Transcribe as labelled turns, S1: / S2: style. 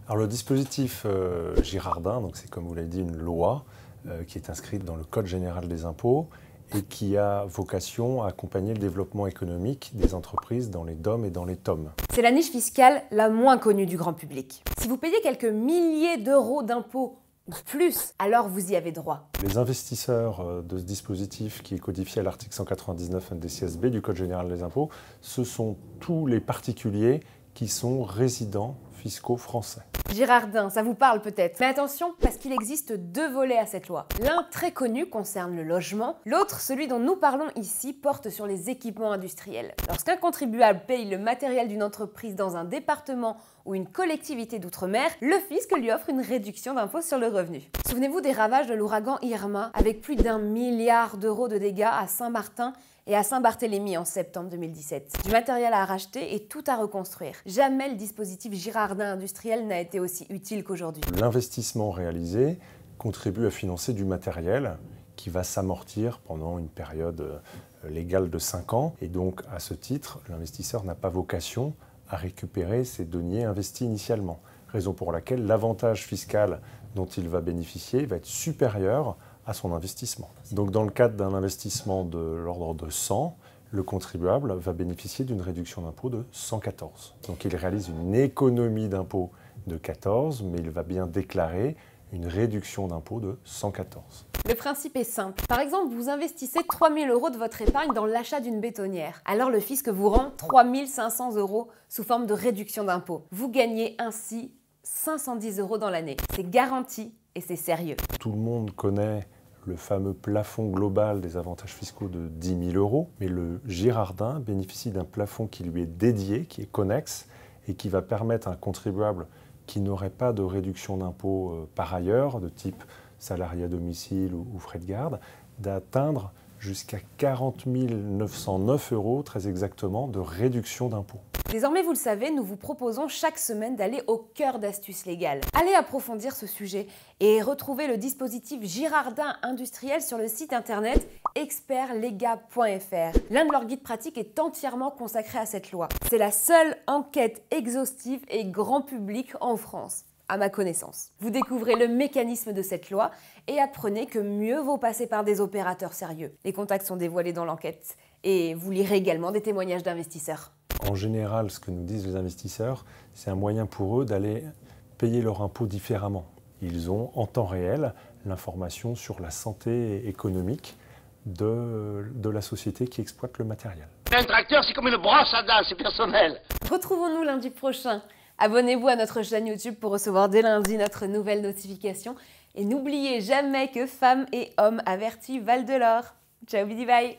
S1: Alors le dispositif Girardin, donc c'est comme vous l'avez dit une loi qui est inscrite dans le Code général des impôts et qui a vocation à accompagner le développement économique des entreprises dans les DOM et dans les TOM.
S2: C'est la niche fiscale la moins connue du grand public. Si vous payez quelques milliers d'euros d'impôts ou plus, alors vous y avez droit.
S1: Les investisseurs de ce dispositif qui est codifié à l'article 199 NDCSB du Code général des impôts, ce sont tous les particuliers qui sont résidents fiscaux français.
S2: Girardin, ça vous parle peut-être. Mais attention, parce qu'il existe deux volets à cette loi. L'un très connu concerne le logement, l'autre, celui dont nous parlons ici, porte sur les équipements industriels. Lorsqu'un contribuable paye le matériel d'une entreprise dans un département ou une collectivité d'outre-mer, le fisc lui offre une réduction d'impôt sur le revenu. Souvenez-vous des ravages de l'ouragan Irma, avec plus d'1 milliard d'euros de dégâts à Saint-Martin et à Saint-Barthélemy en septembre 2017. Du matériel à racheter et tout à reconstruire. Jamais le dispositif Girardin industriel n'a été aussi utile qu'aujourd'hui.
S1: L'investissement réalisé contribue à financer du matériel qui va s'amortir pendant une période légale de 5 ans. Et donc, à ce titre, l'investisseur n'a pas vocation à récupérer ses deniers investis initialement. Raison pour laquelle l'avantage fiscal dont il va bénéficier va être supérieur à son investissement. Donc dans le cadre d'un investissement de l'ordre de 100, le contribuable va bénéficier d'une réduction d'impôt de 114. Donc il réalise une économie d'impôt de 14, mais il va bien déclarer une réduction d'impôt de 114.
S2: Le principe est simple. Par exemple, vous investissez 3 000 euros de votre épargne dans l'achat d'une bétonnière. Alors le fisc vous rend 3 500 euros sous forme de réduction d'impôt. Vous gagnez ainsi 510 euros dans l'année. C'est garanti et c'est sérieux.
S1: Tout le monde connaît le fameux plafond global des avantages fiscaux de 10 000 euros, mais le Girardin bénéficie d'un plafond qui lui est dédié, qui est connexe, et qui va permettre à un contribuable qui n'aurait pas de réduction d'impôt par ailleurs, de type salarié à domicile ou frais de garde, d'atteindre jusqu'à 40 909 euros, très exactement, de réduction d'impôt.
S2: Désormais, vous le savez, nous vous proposons chaque semaine d'aller au cœur d'Astuces Légales. Allez approfondir ce sujet et retrouvez le dispositif Girardin industriel sur le site internet expertlega.fr. L'un de leurs guides pratiques est entièrement consacré à cette loi. C'est la seule enquête exhaustive et grand public en France, à ma connaissance. Vous découvrez le mécanisme de cette loi et apprenez que mieux vaut passer par des opérateurs sérieux. Les contacts sont dévoilés dans l'enquête et vous lirez également des témoignages d'investisseurs.
S1: En général, ce que nous disent les investisseurs, c'est un moyen pour eux d'aller payer leur impôt différemment. Ils ont en temps réel l'information sur la santé économique de la société qui exploite le matériel.
S3: Un tracteur, c'est comme une brosse à dents, c'est personnel.
S2: Retrouvons-nous lundi prochain. Abonnez-vous à notre chaîne YouTube pour recevoir dès lundi notre nouvelle notification. Et n'oubliez jamais que femmes et hommes avertis valent de l'or. Ciao, bidi bye.